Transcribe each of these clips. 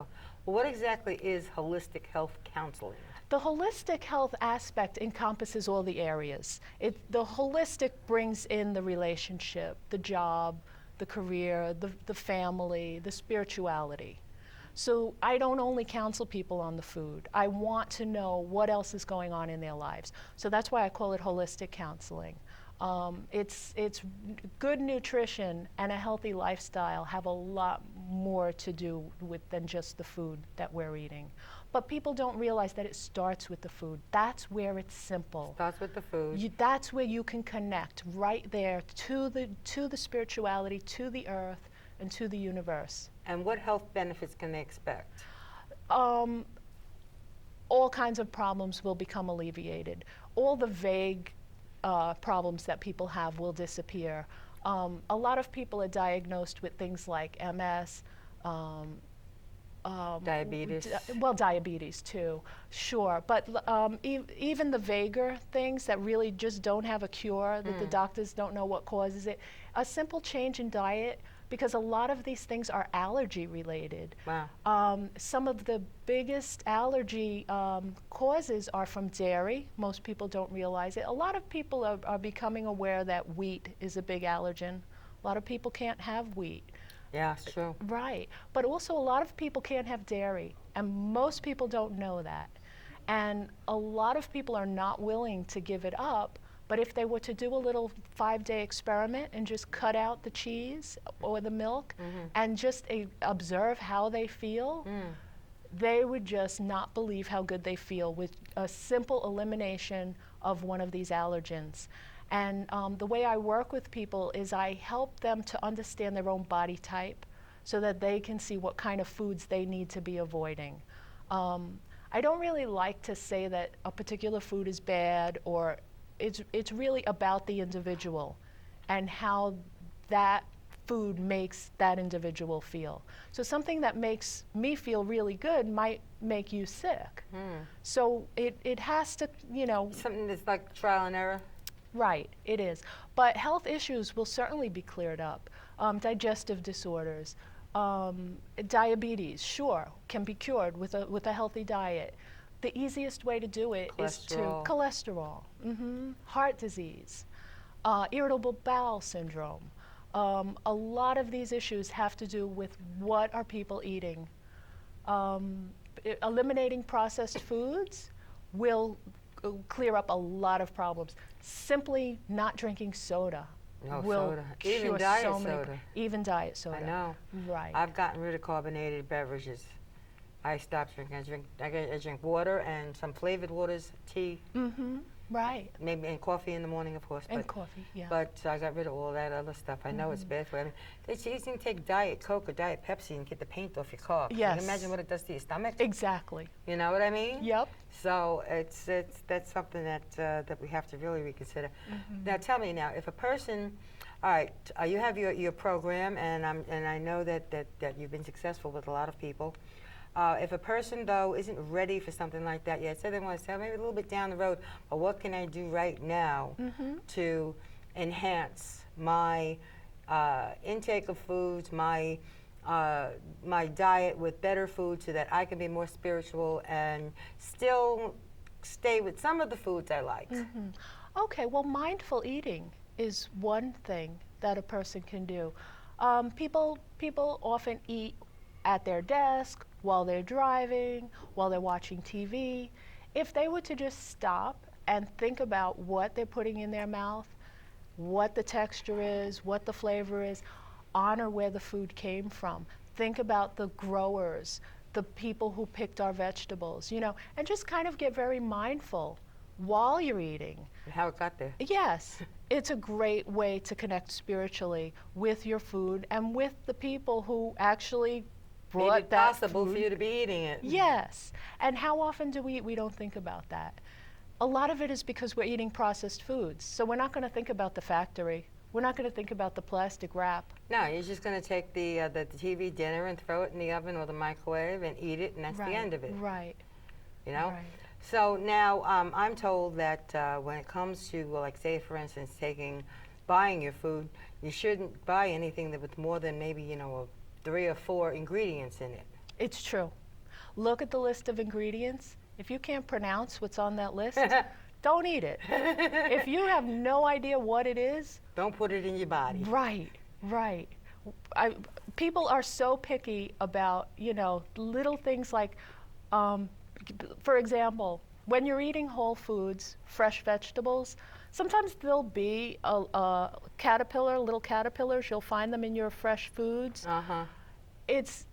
Well, what exactly is holistic health counseling? The holistic health aspect encompasses all the areas. The holistic brings in the relationship, the job, the career, the family, the spirituality. So I don't only counsel people on the food. I want to know what else is going on in their lives. So that's why I call it holistic counseling. It's good nutrition and a healthy lifestyle have a lot more to do with than just the food that we're eating. But people don't realize that it starts with the food. That's where it's simple. Starts with the food. That's where you can connect right there to the spirituality, to the earth, and to the universe. And what health benefits can they expect? All kinds of problems will become alleviated. All the vague problems that people have will disappear. A lot of people are diagnosed with things like MS, Diabetes. Well, diabetes too, sure. But even the vaguer things that really just don't have a cure, that the doctors don't know what causes it, a simple change in diet, because a lot of these things are allergy related. Wow. Some of the biggest allergy causes are from dairy. Most people don't realize it. A lot of people are becoming aware that wheat is a big allergen. A lot of people can't have wheat. Yeah, it's true. Right. But also a lot of people can't have dairy, and most people don't know that. And a lot of people are not willing to give it up, but if they were to do a little 5-day experiment and just cut out the cheese or the milk and just observe how they feel, they would just not believe how good they feel with a simple elimination of one of these allergens. And the way I work with people is I help them to understand their own body type so that they can see what kind of foods they need to be avoiding. I don't really like to say that a particular food is bad, or it's really about the individual and how that food makes that individual feel. So something that makes me feel really good might make you sick. So it has to, Something that's like trial and error? Right, it is. But health issues will certainly be cleared up. Digestive disorders, diabetes, sure, can be cured with a healthy diet. The easiest way to do it is to cholesterol, heart disease, irritable bowel syndrome. A lot of these issues have to do with what are people eating. Eliminating processed foods will clear up a lot of problems. Simply not drinking soda will soda. cure Even diet so many. soda. Even diet soda. I know. Right. I've gotten rid of carbonated beverages. I stopped drinking. I drink water and some flavored waters, tea. Right. Maybe and coffee in the morning, of course. And coffee, yeah. But I got rid of all that other stuff. I know it's bad for you. I mean, it's easy to take Diet Coke or Diet Pepsi and get the paint off your car. Yes. Can you imagine what it does to your stomach? Exactly. You know what I mean? Yep. So that's something that we have to really reconsider. Now tell me now, if a person, all right, you have your program, and I know that you've been successful with a lot of people. If a person, though, isn't ready for something like that yet, say they want to say, maybe a little bit down the road, but what can I do right now to enhance my intake of foods, my diet with better food so that I can be more spiritual and still stay with some of the foods I like? Okay, well, mindful eating is one thing that a person can do. People often eat at their desk, while they're driving, while they're watching TV. If they were to just stop and think about what they're putting in their mouth, what the texture is, what the flavor is, honor where the food came from. Think about the growers, the people who picked our vegetables, and just kind of get very mindful while you're eating. And how it got there. Yes, it's a great way to connect spiritually with your food and with the people who actually brought made it that possible food. for you to be eating it. Yes, and how often do we eat? We don't think about that. A lot of it is because we're eating processed foods, so we're not going to think about the factory. We're not going to think about the plastic wrap. No, you're just going to take the TV dinner and throw it in the oven or the microwave and eat it, and that's the end of it. Right. You know? Right. So now I'm told that when it comes to, like, say, for instance, buying your food, you shouldn't buy anything that with more than maybe, 3 or 4 ingredients in it. It's true. Look at the list of ingredients. If you can't pronounce what's on that list, don't eat it. If you have no idea what it is, don't put it in your body. Right, right. People are so picky about, little things like, for example, when you're eating whole foods, fresh vegetables, sometimes there'll be a caterpillar, little caterpillars. You'll find them in your fresh foods. It's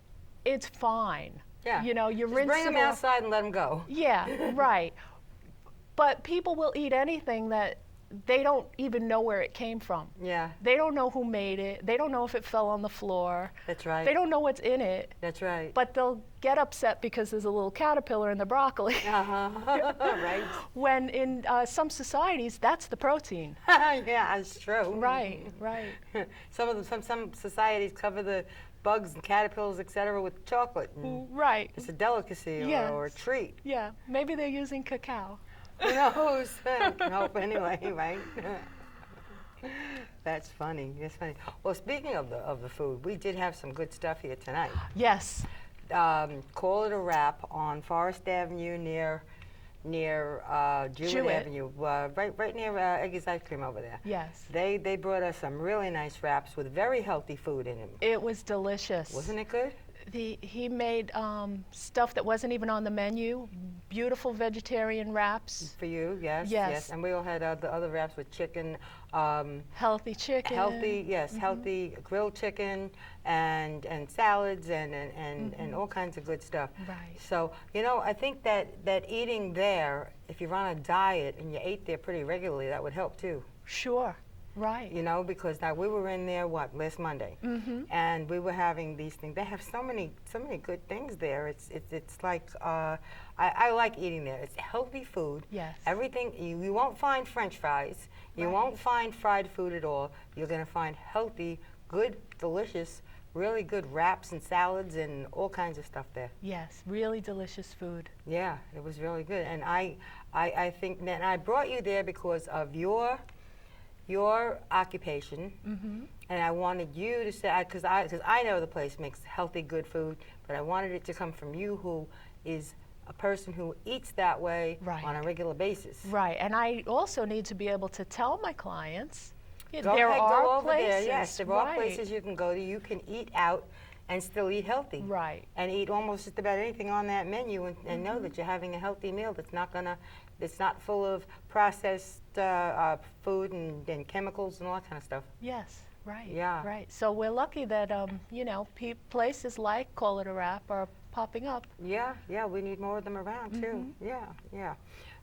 fine. Yeah. You Just rinse bring them outside and let them go. Yeah, right. But people will eat anything that they don't even know where it came from. Yeah. They don't know who made it. They don't know if it fell on the floor. That's right. They don't know what's in it. That's right. But they'll get upset because there's a little caterpillar in the broccoli. Right. When in some societies, that's the protein. Yeah, it's true. Right, right. Some societies cover the bugs and caterpillars, etc., with chocolate. Right. It's a delicacy or a treat. Yeah, maybe they're using cacao. Who knows? Nope, anyway, right? That's funny. That's funny. Well, speaking of the food, we did have some good stuff here tonight. Yes. Call It a Wrap on Forest Avenue near Jewett Avenue, right near Eggy's Ice Cream over there. Yes. They brought us some really nice wraps with very healthy food in them. It was delicious. Wasn't it good? He made stuff that wasn't even on the menu, beautiful vegetarian wraps. For you, yes. Yes. And we all had the other wraps with chicken. Healthy chicken. Healthy grilled chicken and salads and all kinds of good stuff. Right. So, I think that eating there, if you're on a diet and you ate there pretty regularly, that would help too. Sure. Right. Because now we were in there, last Monday, and we were having these things. They have so many good things there. It's like I like eating there. It's healthy food. Yes. Everything you won't find French fries. You won't find fried food at all. You're going to find healthy, good, delicious, really good wraps and salads and all kinds of stuff there. Yes, really delicious food. Yeah, it was really good. And I think that I brought you there because of your occupation, and I wanted you to say, because I know the place makes healthy, good food, but I wanted it to come from you, who is a person who eats that way on a regular basis. Right, and I also need to be able to tell my clients Go over there. Yes, there are places you can go to. You can eat out and still eat healthy. Right. And eat almost just about anything on that menu and know that you're having a healthy meal that's not full of processed food and chemicals and all that kind of stuff. Yes, right. Yeah. Right. So we're lucky that places like Call It a Wrap are popping up. Yeah, we need more of them around too. Yeah.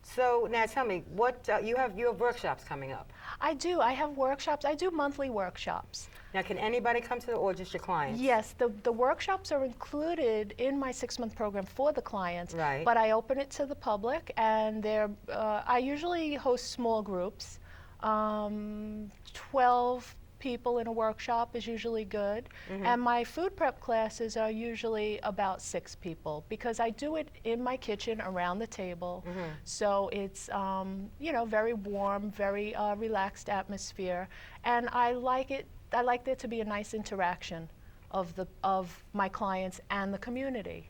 So now tell me, what you have workshops coming up? I do. I have workshops. I do monthly workshops. Now, can anybody come to or just your clients? Yes, the workshops are included in my 6-month program for the clients. Right. But I open it to the public, and I usually host small groups. 12 people in a workshop is usually good. And my food prep classes are usually about 6 people, because I do it in my kitchen around the table. So it's very warm, very relaxed atmosphere, and I like there to be a nice interaction of my clients and the community.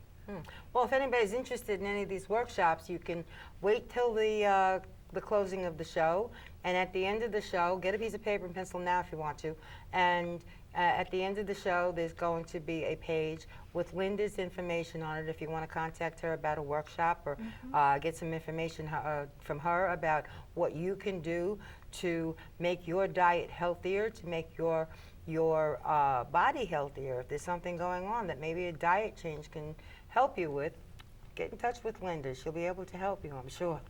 Well, if anybody's interested in any of these workshops, you can wait till the closing of the show, and at the end of the show, get a piece of paper and pencil now if you want to, and at the end of the show, there's going to be a page with Linda's information on it if you want to contact her about a workshop or get some information from her about what you can do to make your diet healthier, to make your body healthier. If there's something going on that maybe a diet change can help you with, get in touch with Linda. She'll be able to help you, I'm sure.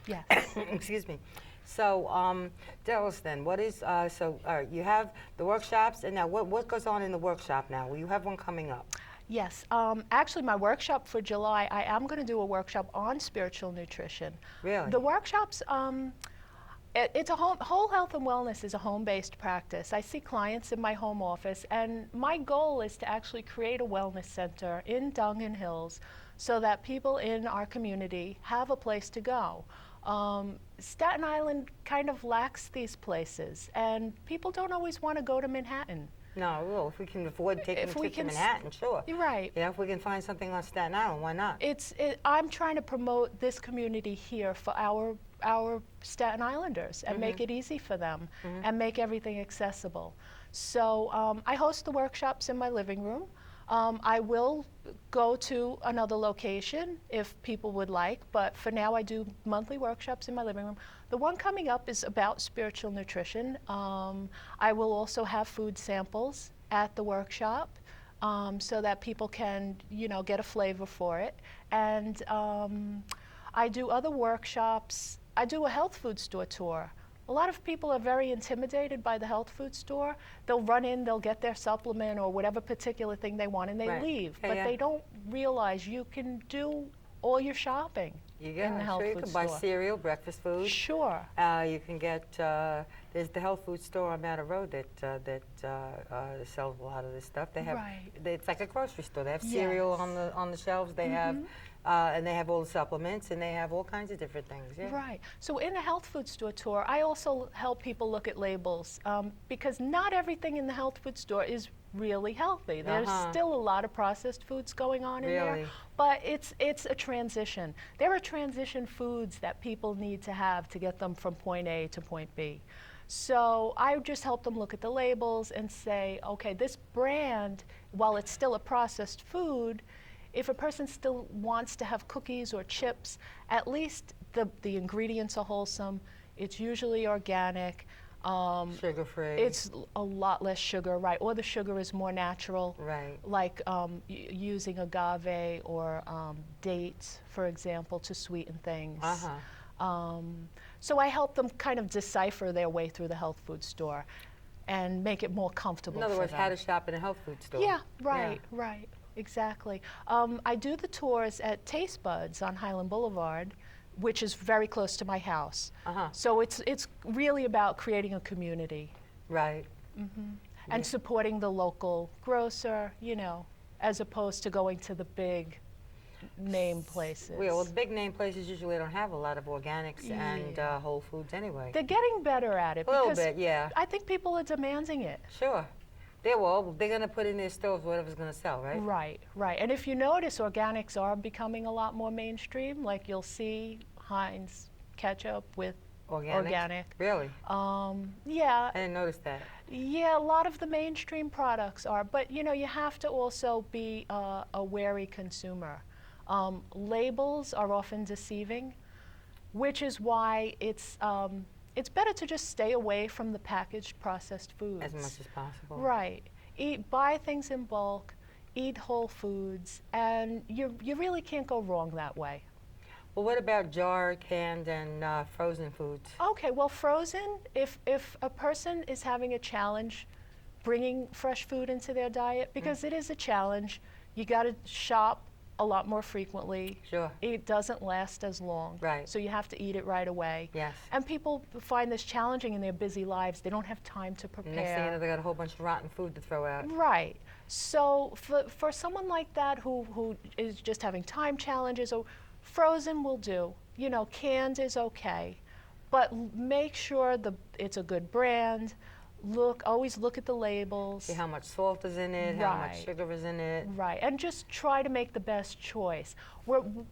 Yes. Excuse me. So tell us then, what is, you have the workshops, and now what goes on in the workshop now? Well, you have one coming up. Yes. Actually, my workshop for July, I am going to do a workshop on spiritual nutrition. Really? The workshops, it's a whole health and wellness is a home-based practice. I see clients in my home office, and my goal is to actually create a wellness center in Dungan Hills so that people in our community have a place to go. Staten Island kind of lacks these places, and people don't always want to go to Manhattan. No, well, if we can afford taking a If we trip to can Manhattan, sure. You're right. Yeah, if we can find something on Staten Island, why not? I'm trying to promote this community here for our Staten Islanders and make it easy for them and make everything accessible. So I host the workshops in my living room. I will go to another location if people would like, but for now I do monthly workshops in my living room. The one coming up is about spiritual nutrition. I will also have food samples at the workshop so that people can, get a flavor for it. And I do other workshops. I do a health food store tour. A lot of people are very intimidated by the health food store. They'll run in, they'll get their supplement or whatever particular thing they want, and they leave. But they don't realize you can do all your shopping in the health you food can store. buy cereal, breakfast food. Sure. You can get, there's the health food store on Matter Road that sells a lot of this stuff. They have, it's like a grocery store. They have cereal on the shelves. They have, and they have all the supplements, and they have all kinds of different things. Yeah. Right. So in a health food store tour, I also help people look at labels because not everything in the health food store is really healthy. There's still a lot of processed foods going on in there, but it's a transition. There are transition foods that people need to have to get them from point A to point B. So I just help them look at the labels and say, okay, this brand, while it's still a processed food, if a person still wants to have cookies or chips, at least the ingredients are wholesome. It's usually organic. Sugar-free. It's a lot less sugar, right? Or the sugar is more natural, right? Like using agave or dates, for example, to sweeten things. So I help them kind of decipher their way through the health food store and make it more comfortable. In other words, for how them. to shop in a health food store. Yeah, right, right, exactly. I do the tours at Taste Buds on Highland Boulevard, which is very close to my house. So it's really about creating a community. Right. And supporting the local grocer, as opposed to going to the big name places. Well, the big name places usually don't have a lot of organics and whole foods anyway. They're getting better at it. A little bit, yeah. I think people are demanding it. Sure. They're going to put in their stores whatever's going to sell, right? Right, right. And if you notice, organics are becoming a lot more mainstream. Like you'll see Heinz ketchup with organic. Really? Yeah. I didn't notice that. Yeah, a lot of the mainstream products are. But, you have to also be a wary consumer. Labels are often deceiving, which is why it's better to just stay away from the packaged processed foods. As much as possible. Right. Buy things in bulk, eat whole foods, and you really can't go wrong that way. Well, what about jar, canned, and frozen foods? Okay, well, frozen, if a person is having a challenge bringing fresh food into their diet, because it is a challenge, you got to shop a lot more frequently. Sure. It doesn't last as long. Right. So you have to eat it right away. Yes. And people find this challenging in their busy lives. They don't have time to prepare. Next thing you know, they got a whole bunch of rotten food to throw out. Right. So for someone like that who is just having time challenges, or frozen will do. Canned is okay. But make sure it's a good brand. Always look at the labels. See how much salt is in it, how much sugar is in it. Right, and just try to make the best choice.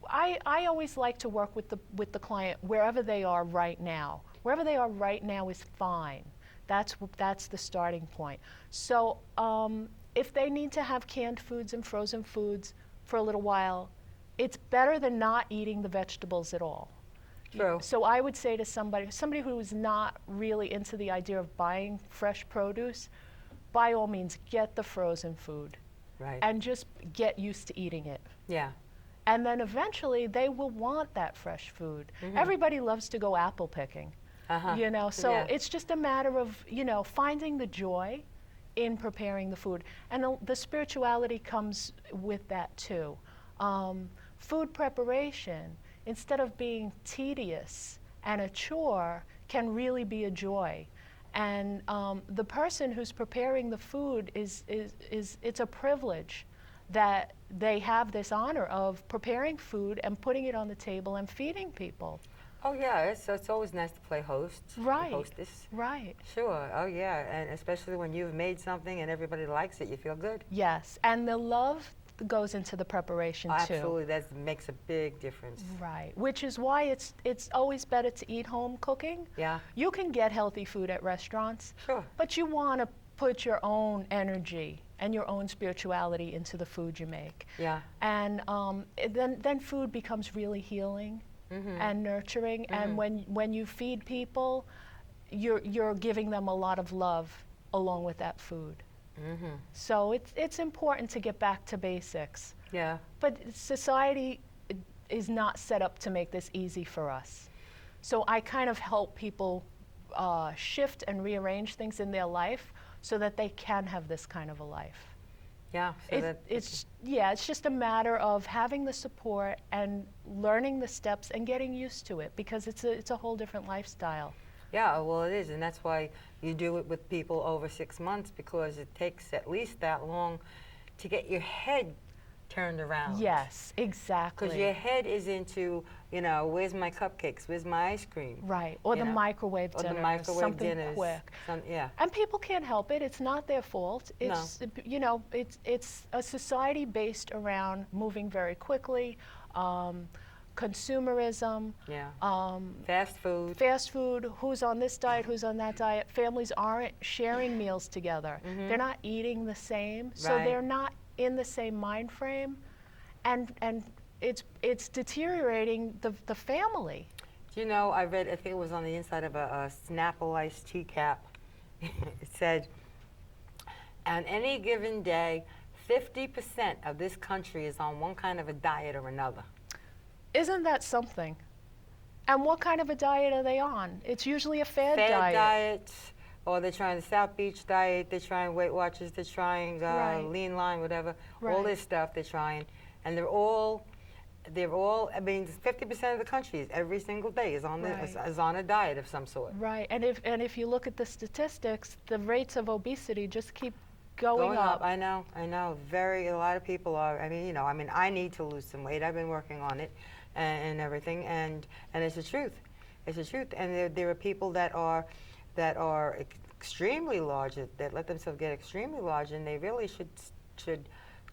I always like to work with the client wherever they are right now. Wherever they are right now is fine. That's the starting point. So if they need to have canned foods and frozen foods for a little while, it's better than not eating the vegetables at all. True. So I would say to somebody who is not really into the idea of buying fresh produce, by all means, get the frozen food. Right. And just get used to eating it. Yeah. And then eventually they will want that fresh food. Everybody loves to go apple picking. So it's just a matter of, finding the joy in preparing the food. And the spirituality comes with that too. Food preparation, instead of being tedious and a chore, can really be a joy. And the person who's preparing the food it's a privilege that they have this honor of preparing food and putting it on the table and feeding people. Oh yeah, it's always nice to play host, Right. hostess. Right. Sure. Oh yeah, and especially when you've made something and everybody likes it, you feel good. Yes, and the love goes into the preparation too. Absolutely, that makes a big difference. Right, which is why it's always better to eat home cooking. Yeah. You can get healthy food at restaurants, Sure. but you want to put your own energy and your own spirituality into the food you make. Yeah. And then food becomes really healing and nurturing. And when you feed people, you're giving them a lot of love along with that food. So it's important to get back to basics. Yeah. But society is not set up to make this easy for us. So I kind of help people shift and rearrange things in their life so that they can have this kind of a life. Yeah. So It's just a matter of having the support and learning the steps and getting used to it, because it's a whole different lifestyle. Yeah, well, it is, and that's why you do it with people over 6 months, because it takes at least that long to get your head turned around. Yes, exactly. Because your head is into, where's my cupcakes, where's my ice cream? Right, or the microwave Or dinner, the microwave something dinners. quick. Yeah. And people can't help it. It's not their fault. It's it's a society based around moving very quickly, consumerism. Yeah. Fast food. Fast food. Who's on this diet? Who's on that diet? Families aren't sharing meals together. They're not eating the same, so Right. they're not in the same mind frame, and it's deteriorating the family. Do you know, I think it was on the inside of a Snapple iced tea cap. It said, on any given day, 50% of this country is on one kind of a diet or another. Isn't that something? And what kind of a diet are they on? It's usually a fad diet. Diet, or they're trying the South Beach diet, they're trying Weight Watchers, they're trying Right. lean line, whatever. All Right. this stuff they're trying, and they're all. I mean, 50% of the country every single day is on Right. is on a diet of some sort. Right, and if you look at the statistics, the rates of obesity just keep going up. I know. A lot of people are. I mean, I need to lose some weight. I've been working on it, and everything, and it's the truth. It's the truth. And there are people that are extremely large, that let themselves get extremely large, and they really should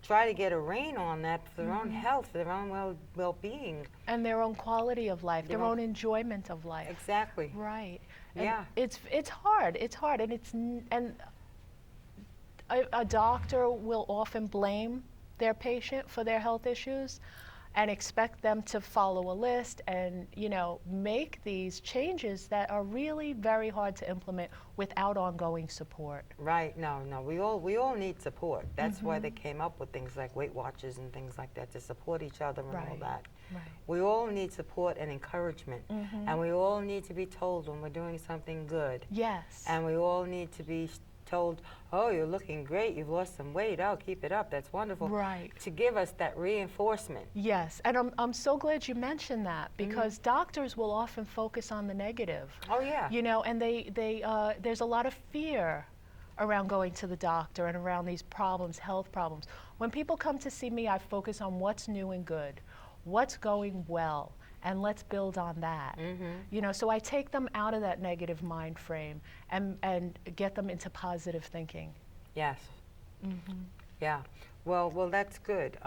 try to get a rein on that for their own health, for their own well-being. And their own quality of life, their own enjoyment of life. Exactly. Right. And Yeah. It's hard, and a doctor will often blame their patient for their health issues and expect them to follow a list and make these changes that are really very hard to implement without ongoing support. Right. No. We all need support. That's why they came up with things like Weight Watchers and things like that, to support each other and all Right. that. Right. We all need support and encouragement, and we all need to be told when we're doing something good. Yes. And we all need to be told, oh, you're looking great, you've lost some weight, oh, keep it up, that's wonderful. Right. To give us that reinforcement. Yes, and I'm so glad you mentioned that, because doctors will often focus on the negative. Oh, yeah. And there's a lot of fear around going to the doctor and around these problems, health problems. When people come to see me, I focus on what's new and good, what's going well, and let's build on that. So I take them out of that negative mind frame and get them into positive thinking. Yes. Yeah. Well, that's good.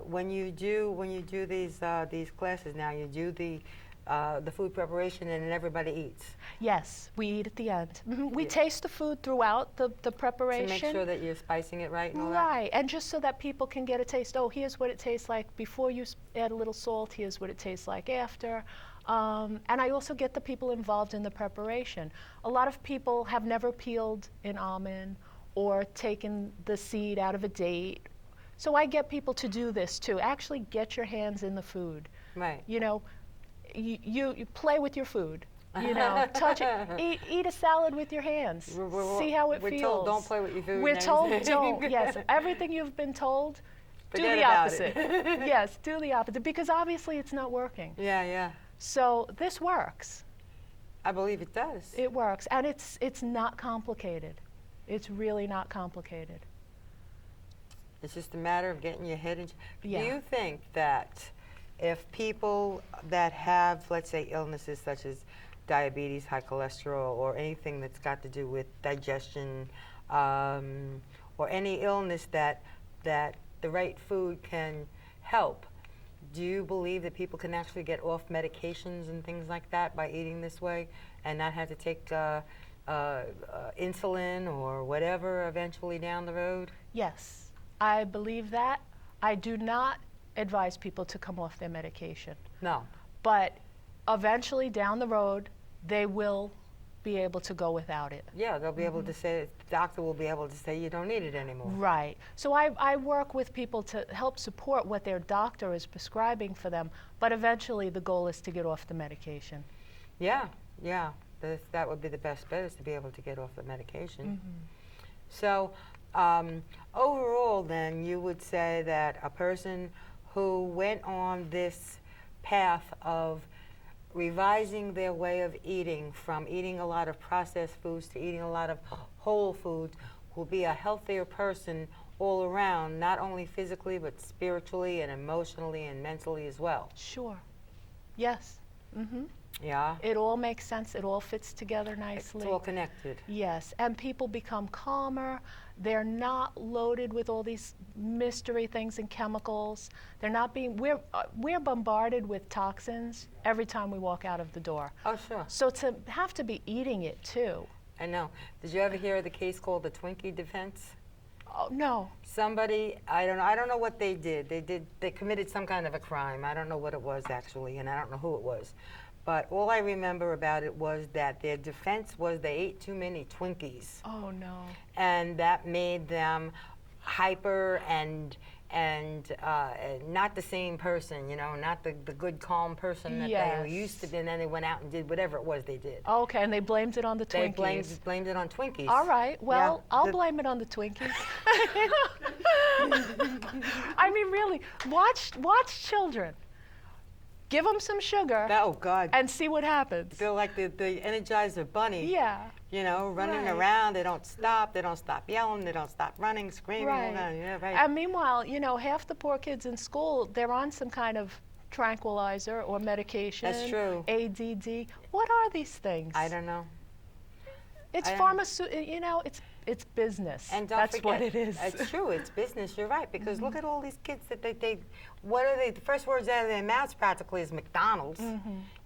When you do these classes now, you do the food preparation and then everybody eats. Yes, we eat at the end. We taste the food throughout the preparation. To make sure that you're spicing it right and all that. Right, and just so that people can get a taste. Oh, here's what it tastes like before you add a little salt. Here's what it tastes like after. And I also get the people involved in the preparation. A lot of people have never peeled an almond or taken the seed out of a date. So I get people to do this too. Actually get your hands in the food. Right. You play with your food. Touch it. Eat a salad with your hands. See how it feels. We're told don't play with your food. We're told don't. Yes, everything you've been told, Forget do the about opposite. it. Yes, do the opposite, because obviously it's not working. Yeah. So this works. I believe it does. It works, and it's not complicated. It's really not complicated. It's just a matter of getting your head in. Yeah. Do you think that if people that have, let's say, illnesses such as diabetes, high cholesterol, or anything that's got to do with digestion, or any illness that the right food can help, do you believe that people can actually get off medications and things like that by eating this way and not have to take insulin or whatever eventually down the road? Yes, I believe that. I do not advise people to come off their medication. No. But eventually down the road, they will be able to go without it. Yeah, they'll be able to say, the doctor will be able to say you don't need it anymore. Right. So I work with people to help support what their doctor is prescribing for them, but eventually the goal is to get off the medication. Yeah, yeah. That would be the best bet, is to be able to get off the medication. So overall then, you would say that a person who went on this path of revising their way of eating, from eating a lot of processed foods to eating a lot of whole foods, will be a healthier person all around, not only physically but spiritually and emotionally and mentally as well. Sure. Yes. Yeah? It all makes sense. It all fits together nicely. It's all connected. Yes, and people become calmer. They're not loaded with all these mystery things and chemicals. They're not being, we're bombarded with toxins every time we walk out of the door. Oh, sure. So to have to be eating it too. I know. Did you ever hear of the case called the Twinkie defense? Oh, no. Somebody, I don't know what they did. They committed some kind of a crime. I don't know what it was actually, and I don't know who it was. But all I remember about it was that their defense was they ate too many Twinkies. Oh, no. And that made them hyper and not the same person, you know, not the good, calm person that they were used to be, and then they went out and did whatever it was they did. Okay, and they blamed it on the Twinkies. They blamed it on Twinkies. All right, well, Yeah, I'll blame it on the Twinkies. I mean, really, watch children. Give them some sugar Oh, God. and see what happens. They're like the Energizer Bunny. Yeah. You know, running Right. around. They don't stop yelling. They don't stop running, screaming. Right. Yeah, right. And meanwhile, you know, half the poor kids in school, they're on some kind of tranquilizer or medication. That's true. ADD. What are these things? I don't know. It's I don't- pharmaceutical, you know, it's business. And don't That's forget, what it is. It's true. It's business. You're right. Because look at all these kids that they what are they? The first words out of their mouths practically is McDonald's.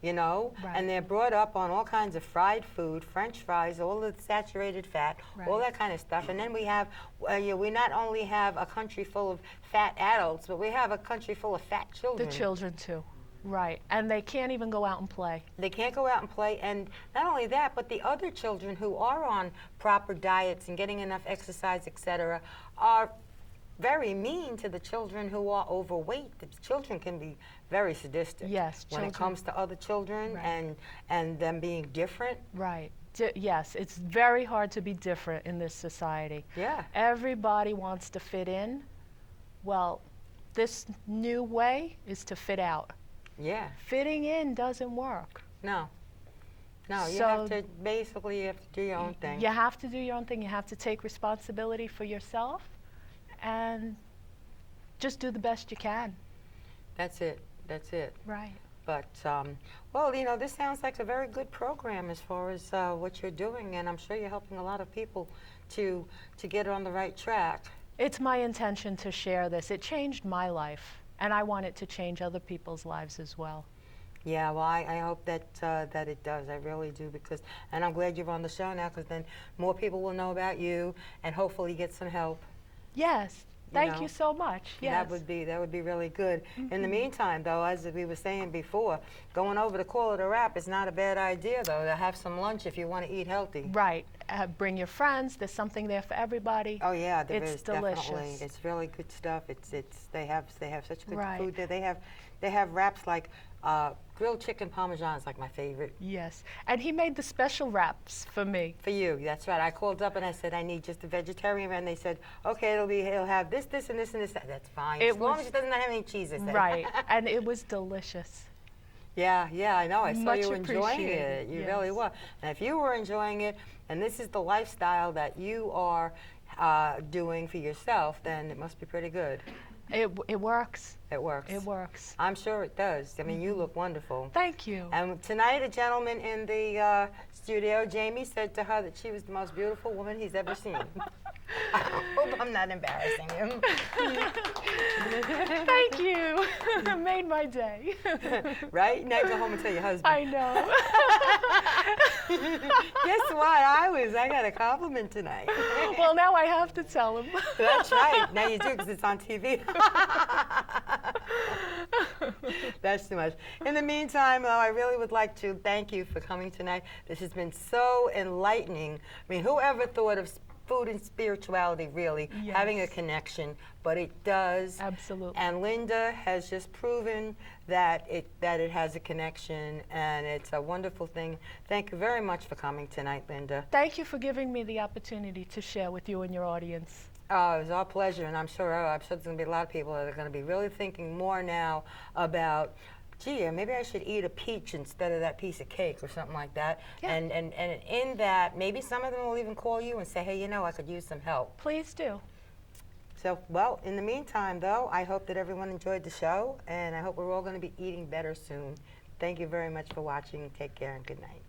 You know, Right. and they're brought up on all kinds of fried food, French fries, all the saturated fat, all Right. that kind of stuff. And then we have, we not only have a country full of fat adults, but we have a country full of fat The children. children too. Right. And they can't even go out and play. They can't go out and play, and not only that, but the other children who are on proper diets and getting enough exercise, etc., are very mean to the children who are overweight. The children can be very sadistic. Yes, when it children- comes to other children Right. and them being different. Right. Yes, it's very hard to be different in this society. Yeah. Everybody wants to fit in. Well, this new way is to fit out. Yeah. Fitting in doesn't work. No. No, you So- have to, basically, you have to do your own thing. You have to do your own thing. You have to take responsibility for yourself and just do the best you can. That's it. That's it. Right. But, well, you know, this sounds like a very good program as far as what you're doing, and I'm sure you're helping a lot of people to get on the right track. It's my intention to share this. It changed my life, and I want it to change other people's lives as well. Yeah, well, I hope that that it does. I really do, because, and I'm glad you're on the show now, because then more people will know about you and hopefully get some help. Yes. Thank know, you so much. Yes. That would be really good. In the meantime, though, as we were saying before, going over to Call It a Wrap is not a bad idea, though, to have some lunch if you want to eat healthy. Right. Bring your friends. There's something there for everybody. Oh yeah, there It's is, delicious. definitely. It's really good stuff. They have such good Right. food there. They have wraps like grilled chicken parmesan is like my favorite. Yes. And he made the special wraps for me. For you, that's right. I called up and I said I need just a vegetarian, and they said, okay, it'll have this, this, and this, and this. That's fine. As long as it doesn't have any cheese, I said. Right. And it was delicious. Yeah, I know. I saw Much you enjoying it. appreciated, You yes. really were. And if you were enjoying it, and this is the lifestyle that you are doing for yourself, then it must be pretty good. It works. It works. It works. I'm sure it does. I mean, you look wonderful. Thank you. And tonight, a gentleman in the studio, Jamie, said to her that she was the most beautiful woman he's ever seen. I hope I'm not embarrassing him. Thank you. Made my day. Right? Now go home and tell your husband. I know. Guess what? I got a compliment tonight. Well, now I have to tell him. That's right. Now you do because it's on TV. That's too much. In the meantime, though, I really would like to thank you for coming tonight. This has been so enlightening. I mean, whoever thought of food and spirituality really having a connection, but it does. Absolutely. And Linda has just proven that it has a connection, and it's a wonderful thing. Thank you very much for coming tonight, Linda. Thank you for giving me the opportunity to share with you and your audience. Oh, it was our pleasure, and I'm sure there's going to be a lot of people that are going to be really thinking more now about, gee, maybe I should eat a peach instead of that piece of cake or something like that. Yeah. And in that, maybe some of them will even call you and say, hey, you know, I could use some help. Please do. So, well, in the meantime, though, I hope that everyone enjoyed the show, and I hope we're all going to be eating better soon. Thank you very much for watching. Take care and good night.